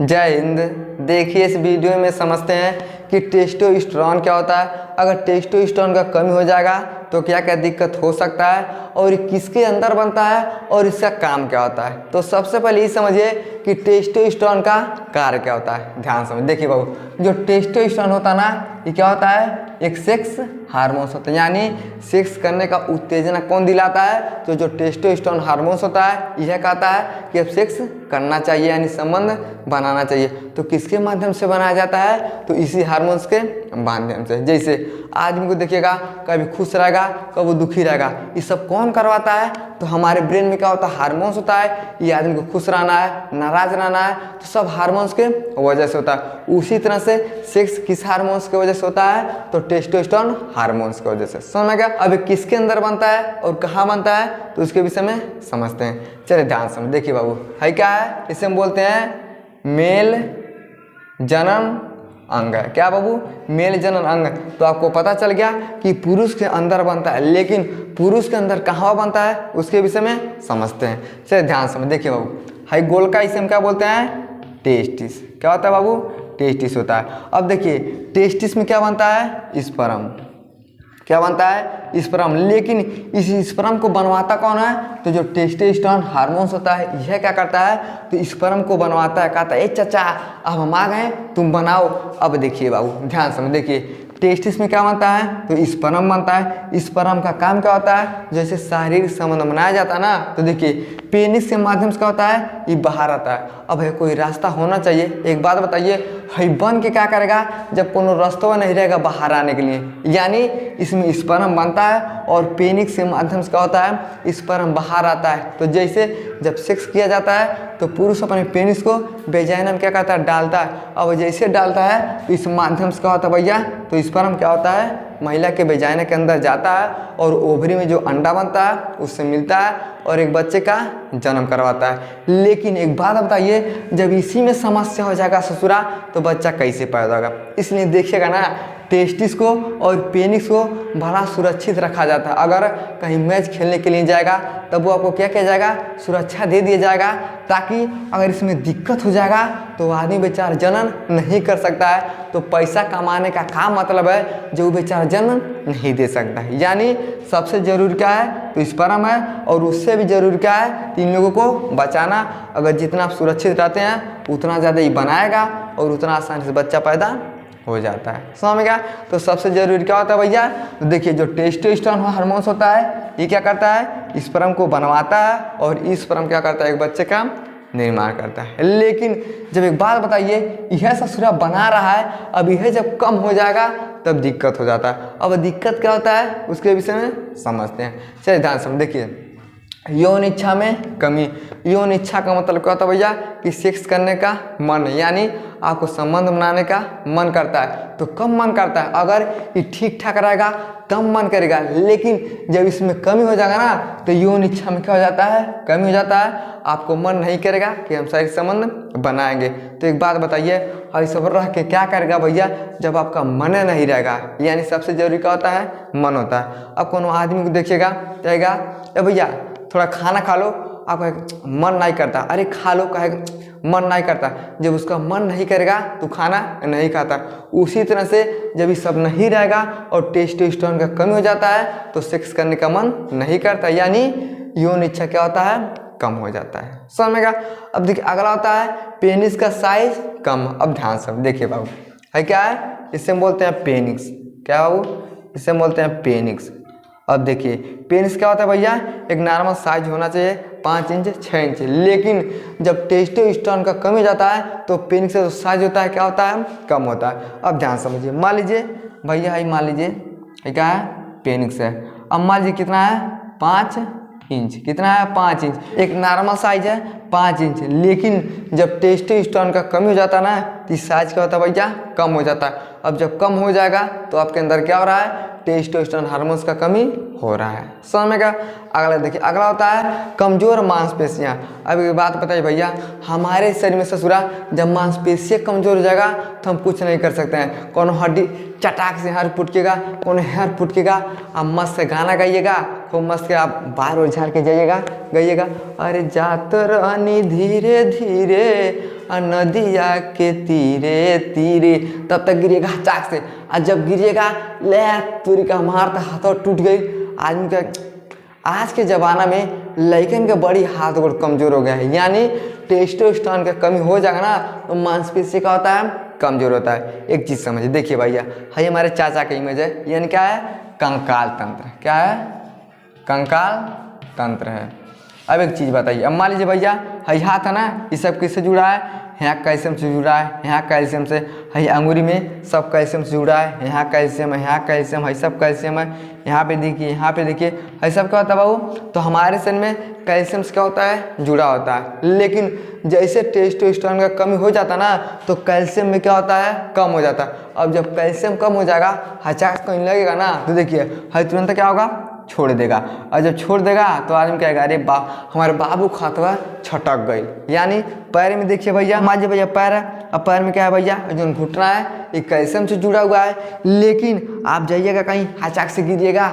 जय हिंद। देखिए इस वीडियो में समझते हैं कि टेस्टोस्टेरोन क्या होता है। अगर टेस्टोस्टेरोन का कमी हो जाएगा तो क्या क्या दिक्कत हो सकता है और किसके अंदर बनता है और इसका काम क्या होता है। तो सबसे पहले ये समझिए कि टेस्टोस्टेरोन का कार्य क्या होता है। ध्यान समझ देखिए बाबू, जो टेस्टोस्टेरोन होता है ना, ये क्या होता है, एक सेक्स हार्मोन्स होता है। यानी सेक्स करने का उत्तेजना कौन दिलाता है, तो जो टेस्टोस्टेरोन हार्मोन्स होता है यह कहता है कि अब सेक्स करना चाहिए, यानी संबंध बनाना चाहिए। तो किसके माध्यम से बनाया जाता है, तो इसी हार्मोन्स के माध्यम से। जैसे आदमी को देखिएगा, कभी खुश रहेगा कभी दुखी रहेगा, ये सब कौन करवाता है, तो हमारे ब्रेन में क्या होता है, हार्मोन्स होता है। ये आदमी को खुश रहना है, नाराज रहना है, तो सब हार्मोन्स के वजह से होता है। उसी तरह से सेक्स किस हार्मोन्स की वजह से होता है, तो टेस्टोस्टेरोन हार्मोन्स की वजह से। समझ गया। अब किसके अंदर बनता है और कहाँ बनता है, तो उसके विषय में समझते हैं। चलिए ध्यान समझ देखिए बाबू, है क्या है, इसे हम बोलते हैं मेल जनन अंग है। क्या बाबू, मेल जनन अंग। तो आपको पता चल गया कि पुरुष के अंदर बनता है, लेकिन पुरुष के अंदर कहाँ बनता है उसके विषय में समझते हैं। चलिए ध्यान समझ देखिए बाबू, हाई गोल का इसे हम क्या बोलते हैं, टेस्टिस। क्या होता है बाबू, टेस्टिस होता है। अब देखिए टेस्टिस में क्या बनता है, स्पर्म। क्या बनता है, स्पर्म। लेकिन इस स्पर्म को बनवाता कौन है, तो जो टेस्टोस्टेरोन हार्मोन्स होता है यह क्या करता है, तो स्पर्म को बनवाता है। कहता है ए चाचा अब हम आ गए, तुम बनाओ। अब देखिए बाबू ध्यान समझ देखिए, टेस्टिस में क्या बनता है, तो स्पर्म बनता है। स्पर्म का काम क्या होता है, जैसे शारीरिक संबंध बनाया जाता है ना, तो देखिए पेनिस के माध्यम से क्या होता है, ये बाहर आता है। अब है कोई रास्ता होना चाहिए। एक बात बताइए, है बन के क्या करेगा, जब कोनो रास्ता नहीं रहेगा बाहर आने के लिए, यानी इसमें स्पर्म बनता है और पेनिस के माध्यम से क्या होता है, स्पर्म बाहर आता है। तो जैसे जब सेक्स किया जाता है तो पुरुष अपने पेनिस को वेजाइना में क्या करता है, डालता है। अब जैसे डालता है तो इस माध्यम से क्या होता है भैया, तो स्पर्म क्या होता है, महिला के वेजाइना के अंदर जाता है और ओवरी में जो अंडा बनता है उससे मिलता है और एक बच्चे का जन्म करवाता है। लेकिन एक बात बताइए, जब इसी में समस्या हो जाएगा ससुरा, तो बच्चा कैसे पैदा होगा। इसलिए देखिएगा ना, टेस्टिस को और पेनिस को बड़ा सुरक्षित रखा जाता है। अगर कहीं मैच खेलने के लिए जाएगा तब वो आपको क्या किया जाएगा, सुरक्षा दे दिया जाएगा, ताकि अगर इसमें दिक्कत हो जाएगा तो आदमी बेचारा जनन नहीं कर सकता है। तो पैसा कमाने का काम मतलब है जो बेचारा जनन नहीं दे सकता है। यानी सबसे जरूरी क्या है, तो स्पर्म है, और उससे भी जरूरी क्या है, इन लोगों को बचाना। अगर जितना आप सुरक्षित रहते हैं उतना ज़्यादा ही बनाएगा और उतना आसानी से बच्चा पैदा हो जाता है। समझ में गया। तो सबसे जरूरी क्या होता है भैया, तो देखिए जो टेस्टोस्टेरोन हार्मोन्स होता है ये क्या करता है, स्पर्म को बनवाता है और स्पर्म क्या करता है, एक बच्चे का निर्माण करता है। लेकिन जब एक बात बताइए, यह ससुरा बना रहा है, अब यह जब कम हो जाएगा तब दिक्कत हो जाता है। अब दिक्कत क्या होता है उसके विषय में समझते हैं। चलिए ध्यान से देखिए, यौन इच्छा में कमी। यौन इच्छा का मतलब क्या होता है भैया, कि सेक्स करने का मन, यानी आपको संबंध बनाने का मन करता है, तो कम मन करता है। अगर ये ठीक ठाक रहेगा तब मन करेगा, लेकिन जब इसमें कमी हो जाएगा ना, तो यौन इच्छा में क्या हो जाता है, कमी हो जाता है। आपको मन नहीं करेगा कि हम शारीरिक संबंध बनाएंगे। तो एक बात बताइए, और सब रह के क्या करेगा भैया, जब आपका मन नहीं रहेगा, यानी सबसे जरूरी क्या होता है, मन होता है। अब कोनो आदमी को देखिएगा, कहेगा ए भैया थोड़ा खाना खा लो, आपका मन नहीं करता, अरे खा लो, कहेगा मन नहीं करता। जब उसका मन नहीं करेगा तो खाना नहीं खाता। उसी तरह से जब ये सब नहीं रहेगा और टेस्टोस्टेरोन का कमी हो जाता है तो सेक्स करने का मन नहीं करता, यानी यौन इच्छा क्या होता है, कम हो जाता है। समझ में। अब देखिए अगला होता है पेनिस का साइज कम। अब ध्यान से देखिए बाबू, है क्या है, इससे हम बोलते हैं पेनिस। क्या बाबू, इससे हम बोलते हैं पेनिस। अब देखिए पेनिस क्या होता है भैया, एक नॉर्मल साइज होना चाहिए 5 इंच 6 इंच। लेकिन जब टेस्टोस्टेरोन का कमी हो जाता है तो पेनिस का जो साइज होता है क्या होता है, कम होता है। अब ध्यान समझिए, मान लीजिए भैया है, मान लीजिए क्या है, पेनिस है। अब मान लीजिए कितना है, 5 इंच। कितना है, 5 इंच। एक नॉर्मल साइज है 5 इंच, लेकिन जब टेस्टोस्टेरोन का कमी हो जाता है ना, तो साइज क्या होता है भैया, कम हो जाता है। अब जब कम हो जाएगा तो आपके अंदर क्या हो रहा है, टेस्टोस्टेरोन हार्मोन्स का कमी हो रहा है। समझ में क्या। अगला देखिए, अगला होता है कमजोर मांसपेशियां। अब एक बात बताइए भैया, हमारे शरीर में ससुरा जब मांसपेशियां कमजोर हो जाएगा तो हम कुछ नहीं कर सकते हैं। कोनो हड्डी चटाक से हर फुटकेगा, कोनो हर फुटकेगा, आप मस्त से गाना गाइएगा, खूब मस्त के आप बाहर और झाड़ के जाइएगा, गाइएगा, अरे जात रानी धीरे धीरे नदिया के तीरे तीरे, तब तक गिरिएगा चाक से। और जब गिरिएगा ले तुरी का मारता हाथों टूट गई आदमी का। आज के ज़माना में लड़कन के बड़ी हाथ गोड़ कमज़ोर हो गया है, यानी टेस्टोस्टेरोन का कमी हो जाएगा ना तो मांसपेशी का होता है कमज़ोर होता है। एक चीज़ समझिए, देखिए भैया है हमारे चाचा का इमेज है, यानी क्या है कंकाल तंत्र। क्या है कंकाल तंत्र है। अब एक चीज़ बताइए, अब मान लीजिए भैया है हाथ है ना, ये सब किससे जुड़ा है, यहाँ कैल्शियम से जुड़ा है, यहाँ कैल्शियम से है, अंगूरी में सब कैल्शियम से जुड़ा है, यहाँ कैल्शियम है, यहाँ कैल्शियम है, सब कैल्शियम है। यहाँ पे देखिए, यहाँ पे देखिए, है सब क्या होता है बाबू, तो हमारे शरीर में कैल्शियम से क्या होता है जुड़ा होता है। लेकिन जैसे टेस्टोस्टेरोन का कमी हो जाता है ना तो कैल्शियम में क्या होता है कम हो जाता है। अब जब कैल्शियम कम हो जाएगा, हचाक कहीं लगेगा ना तो देखिए है तुरंत क्या होगा छोड़ देगा। और जब छोड़ देगा तो आदमी कहेगा अरे हमारे बाबू खातवा छटक गई। यानी पैर में देखिए भैया, मान लीजिए भैया पैर है, अब पैर में क्या है भैया जो घुटना है ये कैल्शियम से जुड़ा हुआ है। लेकिन आप जाइएगा कहीं हचाक से गिरिएगा,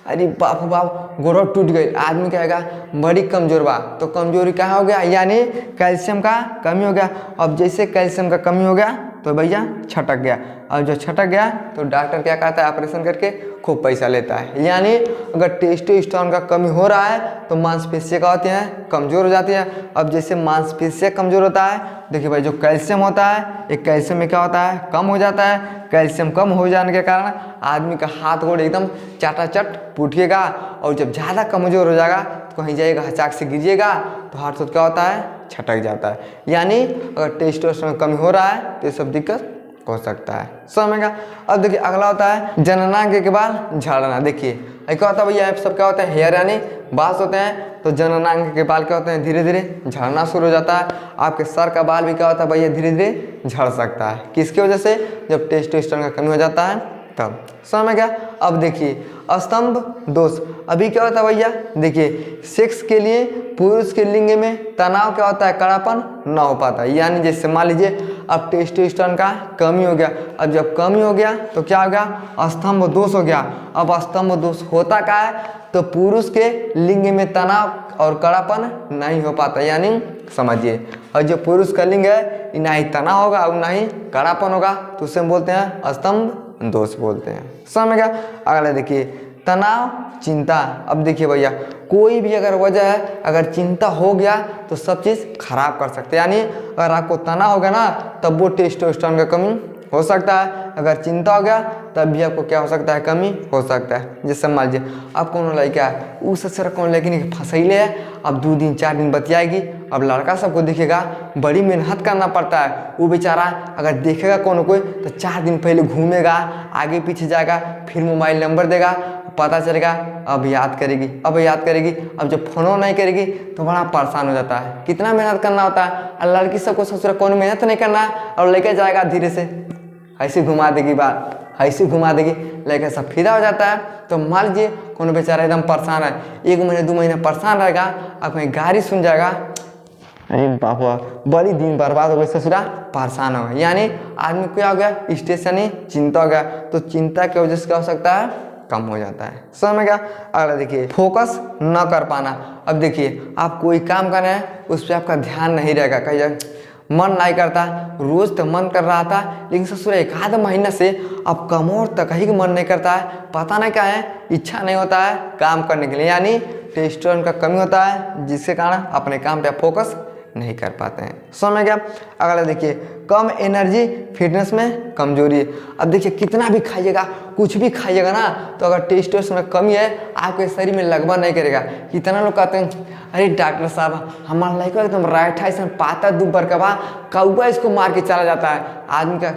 अरे बाप बाप गोड़ टूट गई, आदमी कहेगा बड़ी कमजोर बा। तो कमजोरी कहाँ हो गया, यानी कैल्शियम का कमी हो गया। अब जैसे कैल्शियम का कमी हो गया तो भैया छटक गया, और जो छटक गया तो डॉक्टर क्या कहता है ऑपरेशन करके खूब पैसा लेता है। यानी अगर टेस्टोस्टेरोन का कमी हो रहा है तो मांसपेशियाँ क्या होती हैं कमज़ोर हो जाती हैं। अब जैसे मांसपेशियाँ कमज़ोर होता है, देखिए भाई जो कैल्शियम होता है एक कैल्शियम में क्या होता है कम हो जाता है। कैल्शियम कम हो जाने के कारण आदमी का हाथ गोड़ एकदम चाटाचट फूटिएगा, और जब ज़्यादा कमज़ोर हो जाएगा तो कहीं जाइएगा हचाक से गिरिएगा तो हाथ क्या होता है छटक जाता है। यानी अगर टेस्टोस्टेरोन कमी हो रहा है तो ये सब दिक्कत हो सकता है, समझेगा। अब देखिए अगला होता है जननांग के बाल झड़ना। देखिए क्या होता है भैया, सब क्या होता है हेयर यानी बाल होते हैं, तो जननांग के बाल क्या होते हैं धीरे धीरे झड़ना शुरू हो जाता है। आपके सर का बाल भी क्या होता है भैया धीरे धीरे झड़ सकता है, किसकी वजह से, जब टेस्टोस्टेरोन का कमी हो जाता है तब, समझ गया। अब देखिए स्तंभ दोष, अभी क्या होता है भैया देखिए सेक्स के लिए पुरुष के लिंग में तनाव क्या होता है कड़ापन ना हो पाता है। यानी जैसे मान लीजिए अब टेस्टोस्टेरोन का कमी हो गया, अब जब कमी हो गया तो क्या हो गया स्तंभ दोष हो गया। अब स्तंभ दोष होता क्या है, तो पुरुष के लिंग में तनाव और कड़ापन नहीं हो पाता। यानी समझिए, और जो पुरुष का लिंग है ना ही तनाव होगा और ना ही कड़ापन होगा, तो उसे बोलते हैं स्तंभ दोष बोलते हैं, समझ गया। अगला देखिए तनाव चिंता। अब देखिए भैया कोई भी अगर वजह है, अगर चिंता हो गया तो सब चीज़ खराब कर सकते हैं। यानी अगर आपको तनाव हो गया ना तब वो टेस्टोस्टेरोन का कमी हो सकता है, अगर चिंता हो गया तब भी आपको क्या हो सकता है कमी हो सकता है। जैसे मान लीजिए अब कौन लड़का है उस सर कौन लेकिन फंसैले है, अब 2 दिन 4 दिन बतियाएगी। अब लड़का सबको दिखेगा बड़ी मेहनत करना पड़ता है, वो बेचारा अगर देखेगा कौन कोई तो 4 दिन पहले घूमेगा आगे पीछे जाएगा, फिर मोबाइल नंबर देगा, पता चलेगा अब याद करेगी, अब याद करेगी। अब जब फोन नहीं करेगी तो बड़ा परेशान हो जाता है, कितना मेहनत करना होता है। और लड़की सबको ससुर कौन मेहनत नहीं करना और लेके जाएगा धीरे से ऐसे घुमा देगी, बात ऐसे घुमा देगी, लेके सब फिदा हो जाता है। तो मान लीजिए कौन बेचारा एकदम परेशान है, 1 महीने 2 महीने परेशान रहेगा, अब कहीं गाड़ी सुन जाएगा, अरे बाबा बड़ी दिन बर्बाद हो गई, ससुरा परेशान हो गया। यानी आदमी क्या हो गया स्टेशन ही चिंता हो गया, तो चिंता की वजह से क्या हो सकता है कम हो जाता है, समझ गया। अगला देखिए फोकस न कर पाना। अब देखिए आप कोई काम कर रहे हैं उस पर आपका ध्यान नहीं रहेगा, कहीं मन नहीं करता, रोज तो मन कर रहा था लेकिन ससुर 1 आध महीना से अब कमोर तक ही मन नहीं करता है, पता नहीं क्या है, इच्छा नहीं होता है काम करने के लिए। यानी टेस्टोस्टेरोन का कमी होता है जिसके कारण अपने काम पे फोकस नहीं कर पाते हैं, समझ गया। अगला देखिए कम एनर्जी फिटनेस में कमजोरी। अब देखिए कितना भी खाइएगा कुछ भी खाइएगा ना तो अगर टेस्टोस्टेरोन में कमी है आपके शरीर में लगभग नहीं करेगा। कितना लोग कहते हैं अरे डॉक्टर साहब हमारा लड़का एकदम राइट है ऐसा पाता दुबर का बा कौआ इसको मार के चला जाता है, आदमी का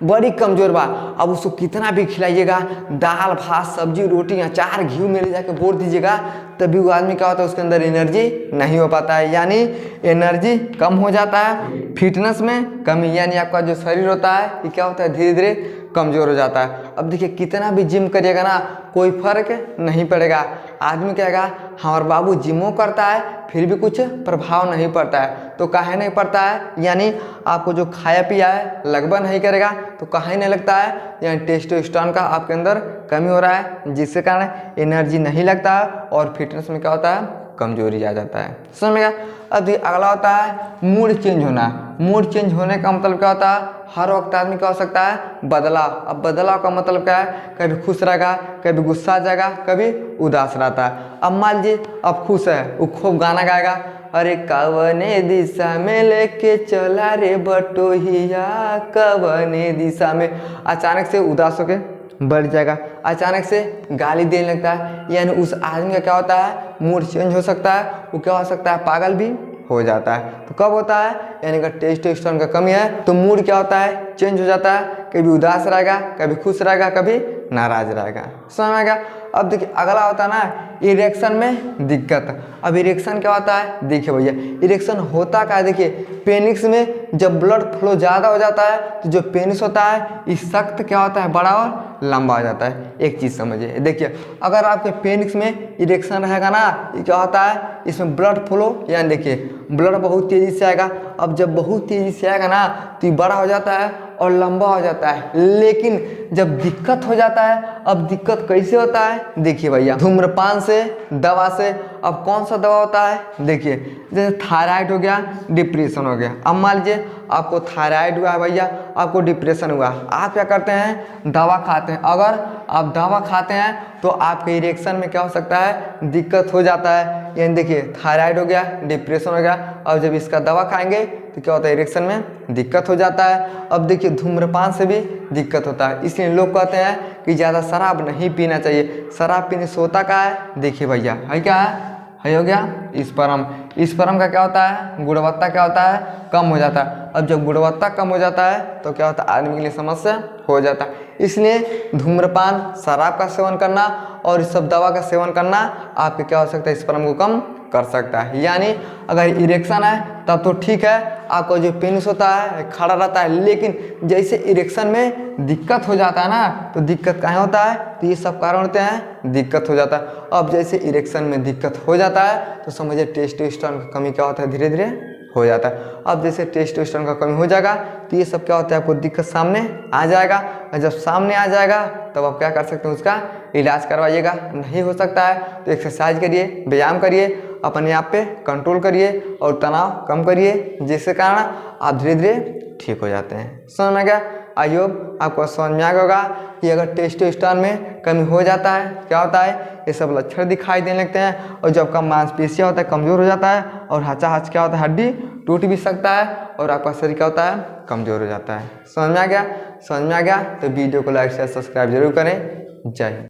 बड़ी कमजोर बा। अब उसको कितना भी खिलाइएगा दाल भात सब्जी रोटी अचार घी में ले जाके बोल दीजिएगा तभी वो आदमी क्या होता है उसके अंदर एनर्जी नहीं हो पाता है, यानी एनर्जी कम हो जाता है। फिटनेस में कमी, यानी आपका जो शरीर होता है ये क्या होता है धीरे धीरे कमज़ोर हो जाता है। अब देखिए कितना भी जिम करिएगा ना कोई फर्क नहीं पड़ेगा, आदमी कहेगा हमारा बाबू जिमो करता है फिर भी कुछ प्रभाव नहीं पड़ता है। तो काहे नहीं पड़ता है, यानी आपको जो खाया पिया है लगभग नहीं करेगा तो काहे नहीं लगता है, यानी टेस्टोस्टेरोन का आपके अंदर कमी हो रहा है जिसके कारण एनर्जी नहीं लगता है और फिटनेस में क्या होता है कमजोरी आ जाता है, समझ में गया। अब देखिए अगला होता है मूड चेंज होना। मूड चेंज होने का मतलब क्या होता है, हर वक्त आदमी क्या हो सकता है, बदलाव। अब बदलाव का मतलब क्या है, कभी खुश रहेगा, कभी गुस्सा आ जाएगा, कभी उदास रहता है। अब मान लीजिए अब खुश है, वो खूब गाना गाएगा, अरे कवने दिशा में लेके चला रे बटोहिया, कवने दिशा में। अचानक से उदास होके बढ़ जाएगा, अचानक से गाली देने लगता है, यानी उस आदमी का क्या होता है, मूड चेंज हो सकता है, वो क्या हो सकता है, पागल भी हो जाता है। तो कब होता है, यानी कि टेस्टोस्टेरोन का कमी है तो मूड क्या होता है, चेंज हो जाता है, कभी उदास रहेगा, कभी खुश रहेगा, कभी नाराज रहेगा। समझ में आएगा। अब देखिए अगला होता है ना इरेक्शन में दिक्कत। अब इरेक्शन क्या होता है, देखिए भैया इरेक्शन होता क्या है, देखिए पेनिस में जब ब्लड फ्लो ज़्यादा हो जाता है तो जो पेनिस होता है इस सख्त क्या होता है, बड़ा और लंबा हो जाता है। एक चीज़ समझिए, देखिए अगर आपके पेनिस में इरेक्शन रहेगा ना, ये क्या होता है, इसमें ब्लड फ्लो, यानी देखिए ब्लड बहुत तेज़ी से आएगा। अब जब बहुत तेज़ी से आएगा ना तो ये बड़ा हो जाता है और लंबा हो जाता है। लेकिन जब दिक्कत हो जाता है, अब दिक्कत कैसे होता है, देखिए भैया धूम्रपान से, दवा से। अब कौन सा दवा होता है, देखिए जैसे थायराइड हो गया, डिप्रेशन हो गया। अब मान लीजिए आपको थायराइड हुआ है भैया, आपको डिप्रेशन हुआ, आप क्या करते हैं, दवा खाते हैं। अगर आप दवा खाते हैं तो आपके इरेक्शन में क्या हो सकता है, दिक्कत हो जाता है। यानी देखिए थायराइड हो गया, डिप्रेशन हो गया, और जब इसका दवा खाएंगे तो क्या होता है, इरेक्शन में दिक्कत हो जाता है। अब देखिए धूम्रपान से भी दिक्कत होता है, इसलिए लोग कहते हैं कि ज़्यादा शराब नहीं पीना चाहिए। शराब पीने से होता क्या है, देखिए भैया है क्या है, हो गया स्पर्म। स्पर्म का क्या होता है, गुणवत्ता क्या होता है, कम हो जाता है। अब जब गुणवत्ता कम हो जाता है तो क्या होता है, आदमी के लिए समस्या हो जाता है। इसलिए धूम्रपान, शराब का सेवन करना और इस सब दवा का सेवन करना आपके क्या हो सकता है, स्पर्म को कम कर सकता है। यानी अगर इरेक्शन है तब तो ठीक है, आपका जो पेनिस होता है खड़ा रहता है। लेकिन जैसे इरेक्शन में दिक्कत हो जाता है ना, तो दिक्कत कहाँ होता है, तो ये सब कारण होते हैं, दिक्कत हो जाता है। अब जैसे इरेक्शन में दिक्कत हो जाता है तो समझिए टेस्टोस्टेरोन की कमी क्या होता है, धीरे धीरे हो जाता है। अब जैसे टेस्टोस्टेरोन का कमी हो जाएगा तो ये सब क्या होता है, आपको दिक्कत सामने आ जाएगा। और जब सामने आ जाएगा तब आप क्या कर सकते हैं, उसका इलाज करवाइएगा। नहीं हो सकता है तो एक्सरसाइज करिए, व्यायाम करिए, अपने आप पे कंट्रोल करिए और तनाव कम करिए, जिसके कारण आप धीरे धीरे ठीक हो जाते हैं। समझ में गया। आई होप आपको समझ में आ गया होगा कि अगर टेस्टोस्टेरोन में कमी हो जाता है क्या होता है, ये सब लक्षण दिखाई देने लगते हैं। और जब कम मांसपेशियाँ होता है, कमज़ोर हो जाता है, और हचाहच क्या होता है, हड्डी टूट भी सकता है, और आपका शरीर क्या होता है, कमज़ोर हो जाता है। समझ में आ गया। समझ में आ गया तो वीडियो को लाइक शेयर सब्सक्राइब जरूर करें। जय हिंद।